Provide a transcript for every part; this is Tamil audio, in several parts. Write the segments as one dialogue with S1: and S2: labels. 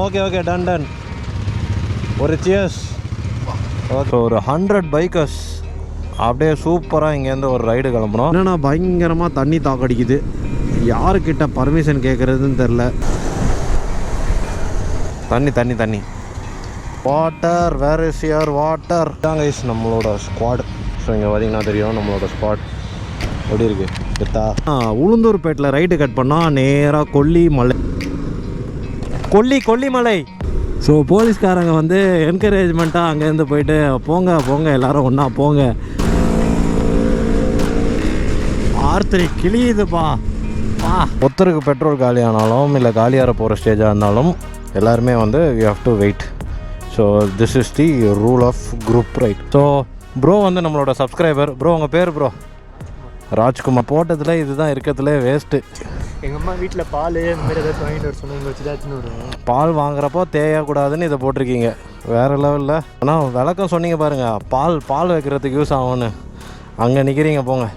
S1: Okay okay done done. ஒரு சியர்ஸ். ஓகே, ஒரு 100 பைக்கர்ஸ் அப்படியே சூப்பராக இங்கேருந்து ஒரு ரைடு கிளம்புறோம். என்னன்னா பயங்கரமாக தண்ணி தாக்கடிக்குது. யாருக்கிட்ட பர்மிஷன் கேட்குறதுன்னு தெரில. தண்ணி தண்ணி தண்ணி. Water, where is your water? இதாங்க இஸ் நம்மளோட ஸ்குவாட். ஸோ இங்கே பார்த்தீங்கன்னா தெரியும் நம்மளோட ஸ்குவாட் எப்படி இருக்குது. வித்தா உளுந்தூர்பேட்டில் ரைட்டு கட் பண்ணால் நேராக கொல்லிமலை. கொல்லிமலை. ஸோ போலீஸ்காரங்க வந்து என்கரேஜ்மெண்ட்டாக அங்கேருந்து போயிட்டு போங்க போங்க எல்லோரும் ஒன்றா போங்க. ஆர்த்திரி கிளியுதுப்பா. ஒருத்தருக்கு பெட்ரோல் காலியானாலும் இல்லை காலியார போகிற ஸ்டேஜாக இருந்தாலும் எல்லாருமே வந்து we have to wait. So this is the rule of group right. So bro வந்து நம்மளோட சப்ஸ்கிரைபர். ப்ரோ உங்கள் பேர்? ப்ரோ ராஜ்குமார். போட்டதில் இதுதான் இருக்கிறதுல வேஸ்ட்டு.
S2: எங்கள் அம்மா வீட்டில் பால் இந்த மாதிரி ஏதாச்சும் வாங்கிட்டு வர சொன்னாங்க, வச்சு தான் வருவேன்.
S1: பால் வாங்குறப்போ தேயக்கூடாதுன்னு இதை போட்டிருக்கீங்க. வேறு லெவலில். ஆனால் விளக்கம் சொன்னீங்க பாருங்கள், பால் வைக்கிறதுக்கு யூஸ் ஆகும்னு. அங்கே நிற்கிறீங்க போங்க.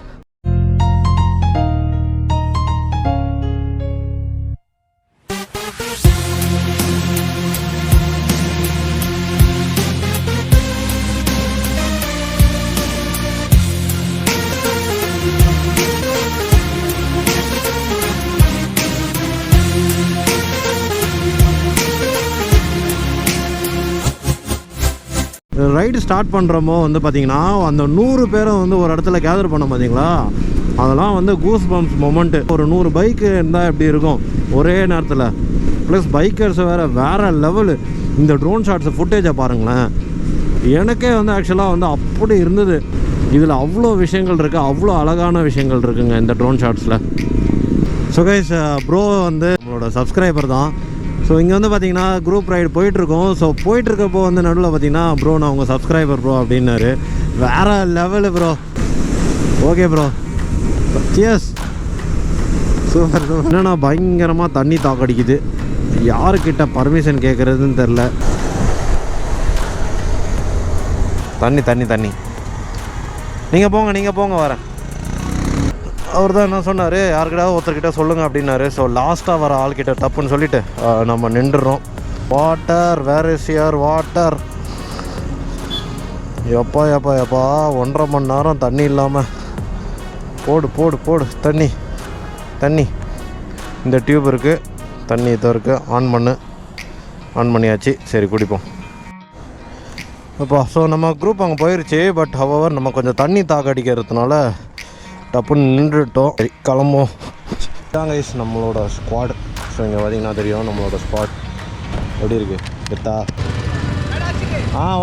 S1: ரைடு ஸ்டார்ட் பண்ணுறப்போ வந்து பார்த்திங்கன்னா அந்த 100 பேரை வந்து ஒரு இடத்துல கேதர் பண்ண பார்த்தீங்களா, அதெல்லாம் வந்து கூஸ் பம்ப்ஸ் மொமெண்ட்டு. ஒரு 100 பைக்கு இருந்தால் எப்படி இருக்கும் ஒரே நேரத்தில். ப்ளஸ் பைக்கர்ஸ் வேறு லெவலு. இந்த ட்ரோன் ஷாட்ஸை ஃபுட்டேஜை பாருங்களேன். எனக்கே வந்து ஆக்சுவலாக வந்து அப்படி இருந்தது. இதில் அவ்வளோ விஷயங்கள் இருக்குது, அவ்வளோ அழகான விஷயங்கள் இருக்குங்க இந்த ட்ரோன் ஷாட்ஸில். ஸோ கைஸ், ப்ரோ வந்து நம்மளோட சப்ஸ்கிரைபர் தான். ஸோ இங்கே வந்து பார்த்தீங்கன்னா குரூப் ரைடு போயிட்டுருக்கோம். ஸோ போயிட்டுருக்கப்போ வந்து நடுவில் பார்த்தீங்கன்னா ப்ரோ நான் உங்கள் சப்ஸ்கிரைபர் ப்ரோ அப்படின்னாரு. வேறு level bro. Okay bro, cheers. Super super. என்னன்னா பயங்கரமாக தண்ணி தாக்கடிக்குது. யாருக்கிட்ட பர்மிஷன் கேட்குறதுன்னு தெரில. தண்ணி தண்ணி தண்ணி. நீங்கள் போங்க வரேன். அவர் தான் என்ன சொன்னார், யாருக்கிட்டாவது ஒருத்தர்கிட்ட சொல்லுங்கள் அப்படின்னாரு. ஸோ லாஸ்ட்டாக வர ஆள்கிட்ட தப்புன்னு சொல்லிவிட்டு நம்ம நின்றுறோம். Water, where is your water? எப்பா 1.5 மணி நேரம் தண்ணி இல்லாமல். போடு தண்ணி. இந்த டியூப் இருக்குது, தண்ணி இதை இருக்குது. ஆன் பண்ணியாச்சு. சரி குடிப்போம் அப்பா. ஸோ நம்ம குரூப் அங்கே போயிடுச்சு. பட் ஹவவர் நம்ம கொஞ்சம் தண்ணி தாக்கடிக்கிறதுனால டப்புன்னு நின்றுட்டோம். சரி கிளம்புவோம். இதாங்க இஸ் நம்மளோட ஸ்குவாட். ஸோ இங்கே பார்த்தீங்கன்னா தெரியும் நம்மளோட ஸ்குவாட் எப்படி இருக்குது. வித்தா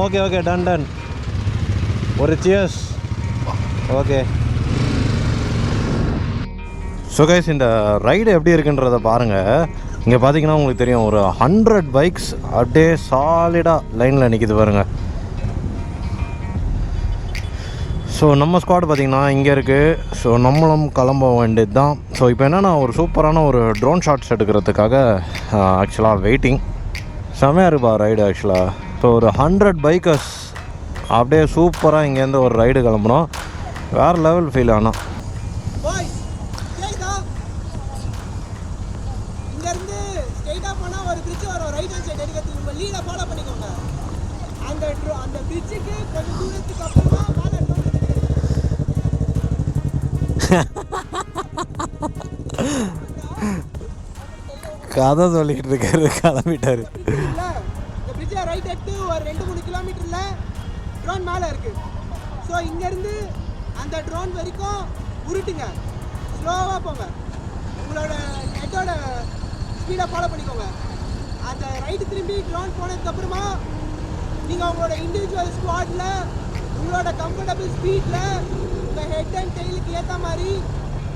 S1: ஓகே டன். ஒரு சியர்ஸ். ஓகே. ஸோ கைஸ், இந்த ரைடு எப்படி இருக்குன்றதை பாருங்கள். இங்கே பார்த்தீங்கன்னா உங்களுக்கு தெரியும் ஒரு 100 பைக்ஸ் அப்படியே சாலிடாக லைனில் நிற்கிது பாருங்கள். ஸோ நம்ம ஸ்குவாட் பார்த்திங்கன்னா இங்கே இருக்குது. ஸோ நம்மளும் கிளம்ப வேண்டியது தான். ஸோ இப்போ என்னென்னா ஒரு சூப்பரான ஒரு ட்ரோன் ஷாட்ஸ் எடுக்கிறதுக்காக ஆக்சுவலாக வெயிட்டிங். செமையாக இருப்பா ரைடு ஆக்சுவலாக. ஸோ ஒரு 100 பைக்கர்ஸ் அப்படியே சூப்பராக இங்கேருந்து ஒரு ரைடு கிளம்புறோம். வேறு லெவல் ஃபீல். ஆனால் கதை சொல்லிக்கிட்டு இருக்காரு, கிளம்பிட்டாரு.
S3: ரைட் எடுத்து ஒரு 2-3 கிலோமீட்டர்ல ட்ரோன் மேலே இருக்கு. ஸோ இங்கேருந்து அந்த ட்ரோன் வரைக்கும் உருட்டுங்க, ஸ்லோவாக போங்க, உங்களோட ஹெட்டோட ஸ்பீடை ஃபாலோ பண்ணிக்கோங்க. அந்த ரைட்டு திரும்பி ட்ரோன் போனதுக்கப்புறமா நீங்கள் உங்களோட இண்டிவிஜுவல் ஸ்குவாடில் உங்களோட கம்ஃபர்டபுள் ஸ்பீடில் உங்கள் ஹெட் அண்ட் டெயிலுக்கு ஏற்ற மாதிரி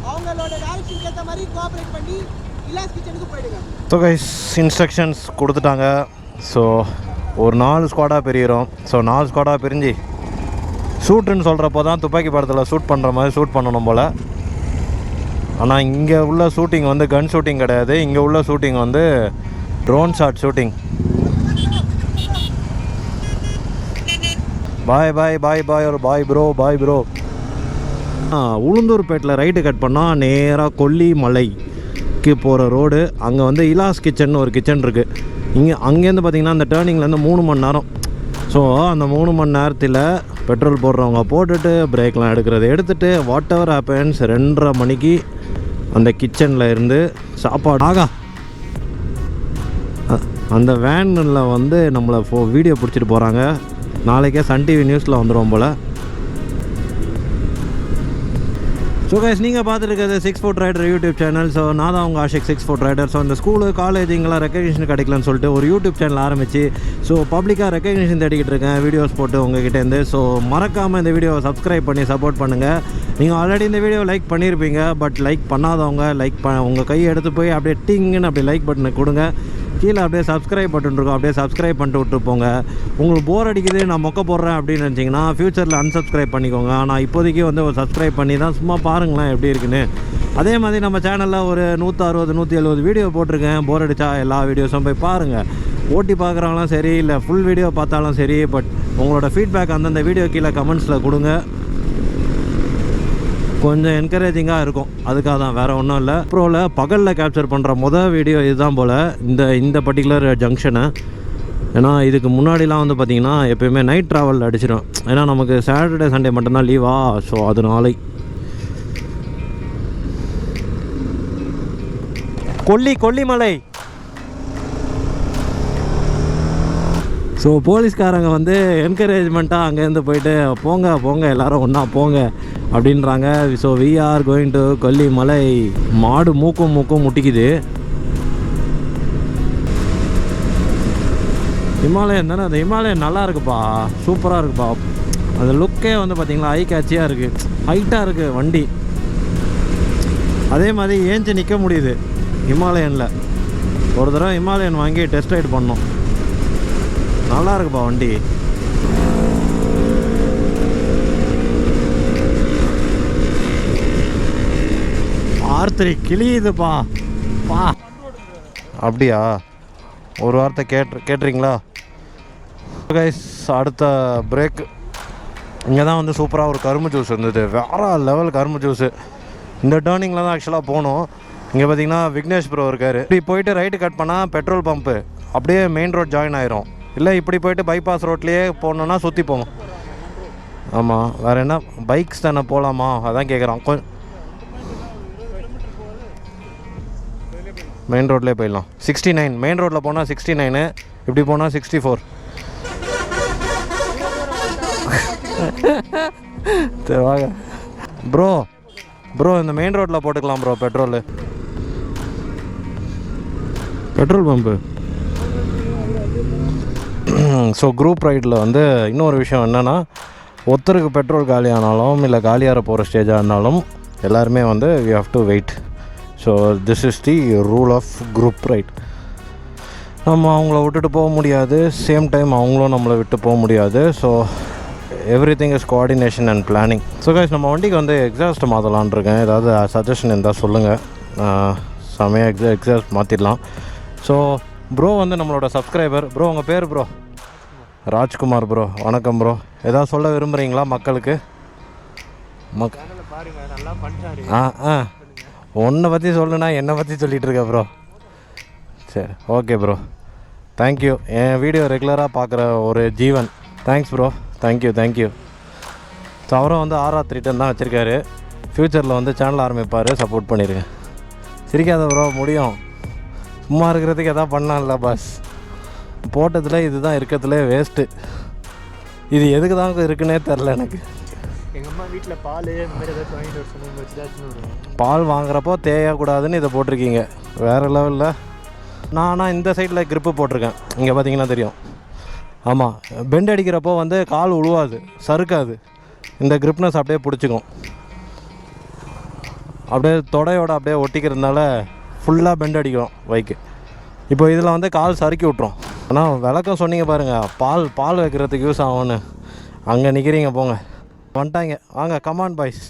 S3: அவங்களோட டைரக்ஷனுக்கு ஏற்ற மாதிரி கோஆப்ரேட் பண்ணி ஹில்ஸ் கிச்சனுக்கு போயிடுங்க.
S1: ஸோ கைஸ், இன்ஸ்ட்ரக்ஷன்ஸ் கொடுத்துட்டாங்க. ஸோ ஒரு 4 ஸ்குவாடாக பிரிகிறோம். ஸோ 4 ஸ்குவாடாக பிரிஞ்சு ஷூட்டுன்னு சொல்கிறப்போ தான் துப்பாக்கி படத்தில் ஷூட் பண்ணுற மாதிரி ஷூட் பண்ணணும் போல். ஆனால் இங்கே உள்ள ஷூட்டிங் வந்து கன் ஷூட்டிங் கிடையாது. இங்கே உள்ள ஷூட்டிங் வந்து drone shot shooting. Bye bro. உளுந்தூர்பேட்டில் ரைட்டு கட் பண்ணால் நேராக கொல்லிமலைக்கு போகிற ரோடு. அங்கே வந்து ஹில்ஸ் கிச்சன் ஒரு கிச்சன் இருக்குது. அங்கேருந்து பார்த்திங்கன்னா அந்த டேர்னிங்லேருந்து 3 மணி நேரம். ஸோ அந்த 3 மணி நேரத்தில் பெட்ரோல் போடுறவங்க போட்டுட்டு பிரேக்லாம் எடுத்துகிட்டு வாட் எவர் ஹேப்பன்ஸ் 2:30 மணிக்கு அந்த கிச்சனில் இருந்து சாப்பாடு அந்த வேனில் வந்து நம்மளை வீடியோ பிடிச்சிட்டு போகிறாங்க. நாளைக்கே சன் டிவி நியூஸில் வந்துடும் போல். ஸோ கைஸ், நீங்கள் பார்த்துருக்கிறது 6FOOTRIDER யூடியூப் சேனல். ஸோ நான் தான் உங்கள் ஆஷிக் 6FOOTRIDER. ஸோ இந்த ஸ்கூலு காலேஜ் இங்கெல்லாம் ரெக்கக்னிஷன் கிடைக்கலன்னு சொல்லிட்டு ஒரு யூடியூப் சேனல் ஆரம்பிச்சு ஸோ பப்ளிக்காக ரெக்கக்னிஷன் தேடிக்கிட்டு இருக்கேன் வீடியோஸ் போட்டு உங்ககிட்டேருந்து. ஸோ மறக்காமல் இந்த வீடியோவை சப்ஸ்கிரைப் பண்ணி சப்போர்ட் பண்ணுங்கள். நீங்கள் ஆல்ரெடி இந்த வீடியோவை லைக் பண்ணியிருப்பீங்க, பட் லைக் பண்ணாதவங்க உங்கள் கையை எடுத்து போய் அப்படியே டிங்குன்னு அப்படி லைக் பட்டனை கொடுங்க. கீழே அப்படியே சப்ஸ்கிரைப் பட்டன் இருக்கும், அப்படியே சப்ஸ்கிரைப் பண்ணிட்டு விட்டுருப்போங்க. உங்களுக்கு போர் அடிக்குது, நான் மொக்க போடுறேன் அப்படின்னு நினச்சிங்கன்னா ஃப்யூச்சரில் அன்சப்ஸ்கிரைப் பண்ணிக்கோங்க. ஆனால் இப்போதைக்கு வந்து ஒரு சப்ஸ்கிரைப் பண்ணி தான் சும்மா பாருங்களேன் எப்படி இருக்குன்னு. அதே மாதிரி நம்ம சேனலில் ஒரு 160 170 வீடியோ போட்டிருக்கேன். போர் அடித்தா எல்லா வீடியோஸும் போய் பாருங்கள். ஓட்டி பார்க்குறவங்களாம் சரி, இல்லை ஃபுல் வீடியோ பார்த்தாலும் சரி, பட் உங்களோட ஃபீட்பேக் அந்தந்த வீடியோ கீழே கமெண்ட்ஸில் கொடுங்க. கொஞ்சம் என்கரேஜிங்காக இருக்கும், அதுக்காக தான், வேறு ஒன்றும் இல்லை. ப்ரோவில் பகலில் கேப்சர் பண்ணுற வீடியோ இதுதான் போல், இந்த பர்டிகுலர் ஜங்ஷனை. ஏன்னா இதுக்கு முன்னாடிலாம் வந்து பார்த்திங்கன்னா எப்போயுமே நைட் ட்ராவல் அடிச்சிடும். ஏன்னா நமக்கு சாட்டர்டே சண்டே மட்டும்தான் லீவா. ஸோ அதனால கொல்லிமலை. ஸோ போலீஸ்காரங்க வந்து என்கரேஜ்மெண்ட்டாக அங்கேருந்து போயிட்டு போங்க எல்லோரும் ஒன்றா போங்க அப்படின்றாங்க. So we are going to Kollimalai. மாடு மூக்கும் முட்டிக்குது. ஹிமாலயன் தானே, அந்த ஹிமாலயன் நல்லா இருக்குப்பா, சூப்பராக இருக்குப்பா. அந்த லுக்கே வந்து பார்த்திங்களா ஐ கேட்சியாக இருக்குது, ஹைட்டாக இருக்குது வண்டி. அதே மாதிரி ஏஞ்சி நிற்க முடியுது ஹிமாலயனில். ஒரு தடவை ஹிமாலயன் வாங்கி டெஸ்ட் ரைட் பண்ணோம், நல்லா இருக்குப்பா வண்டி. R3 கிளியுதுப்பா பா. அப்படியா, ஒரு வார்த்தை கேட்டுறீங்களா கைஸ்? அடுத்த பிரேக் இங்கே தான் வந்து சூப்பராக ஒரு கரும்பு ஜூஸ் இருந்தது, வேறு லெவல் கரும்பு ஜூஸு. இந்த டேர்னிங்கில் தான் ஆக்சுவலாக போகணும். இங்கே பார்த்தீங்கன்னா விக்னேஷ் ப்ரோ இருக்கார். இப்படி போயிட்டு ரைட்டு கட் பண்ணால் பெட்ரோல் பம்ப்பு, அப்படியே மெயின் ரோட் ஜாயின் ஆயிரும். இல்லை இப்படி போயிட்டு பைபாஸ் ரோட்லேயே போகணுன்னா சுற்றி போகும். ஆமாம், வேறு என்ன பைக்ஸ் தானே போகலாமா, அதான் கேட்குறான். மெயின் ரோட்லேயே போயிடலாம். 69 மெயின் ரோட்டில் போனால் 69, இப்படி போனால் 64. சரி வாங்க ப்ரோ இந்த மெயின் ரோட்டில் போட்டுக்கலாம் bro petrol pump. So group ரைடில் வந்து இன்னொரு விஷயம் என்னென்னா, ஒருத்தருக்கு பெட்ரோல் காலியானாலும் இல்லை காலியாகிற போகிற ஸ்டேஜாக இருந்தாலும் எல்லாருமே வந்து we have to wait. So this is the rule of group right. நம்ம அவங்கள விட்டுட்டு போக முடியாது, சேம் டைம் அவங்களும் நம்மளை விட்டு போக முடியாது. So everything is coordination and planning. So guys, நம்ம வண்டிக்கு வந்து எக்ஸாஸ்ட் மாற்றலான் இருக்கேன். ஏதாவது சஜஷன் இருந்தால் சொல்லுங்கள், செமையாக எக்ஸாஸ்ட் மாற்றிடலாம். ஸோ ப்ரோ வந்து நம்மளோட சப்ஸ்கிரைபர். ப்ரோ உங்கள் பேர்? ப்ரோ ராஜ்குமார். ப்ரோ வணக்கம் ப்ரோ. ஏதாவது சொல்ல விரும்புகிறீங்களா மக்களுக்கு? உன்னை பற்றி சொல்லுனா என்னை பற்றி சொல்லிகிட்டு இருக்க ப்ரோ. சரி ஓகே ப்ரோ, தேங்க்யூ. என் வீடியோ ரெகுலராக பார்க்குற ஒரு ஜீவன். Thanks bro, thank you. ஸோ அவரும் வந்து R3 தான் வச்சுருக்காரு. ஃப்யூச்சரில் வந்து சேனல் ஆரம்பிப்பார், சப்போர்ட் பண்ணிடுங்க. சிரிக்காத ப்ரோ, முடியும். சும்மா இருக்கிறதுக்கு எதாவது பண்ணலாம்ல பாஸ். போட்டதில் இதுதான் இருக்கிறதுலே வேஸ்ட்டு. இது எதுக்கு தான் இருக்குன்னே தெரில எனக்கு.
S2: எங்கள் அம்மா வீட்டில் பால் இந்த மாதிரி ஏதாச்சும் வாங்கிட்டு வர சொன்னாங்க.
S1: பால் வாங்குறப்போ தேயக்கூடாதுன்னு இதை போட்டிருக்கீங்க, வேறு லெவலில். ஆனால் இந்த சைடில் க்ரிப்பு போட்டிருக்கேன், இங்கே பார்த்தீங்கன்னா தெரியும். ஆமாம், பெண்ட் அடிக்கிறப்போ வந்து கால் உழுவாது, சறுக்காது. இந்த க்ரிப்னஸ் அப்படியே பிடிச்சிக்கும், அப்படியே தொடையோடு அப்படியே ஒட்டிக்கிறதுனால ஃபுல்லாக பெண்ட் அடிக்கும் பைக்கு. இப்போ இதில் வந்து கால் சறுக்கி விட்ரும். ஆனால் விளக்கம் சொன்னீங்க பாருங்கள், பால் வைக்கிறதுக்கு யூஸ் ஆகும்னு. அங்கே நிற்கிறீங்க, போங்க வந்துட்டாங்க. வாங்க கமான் பாய்ஸ்.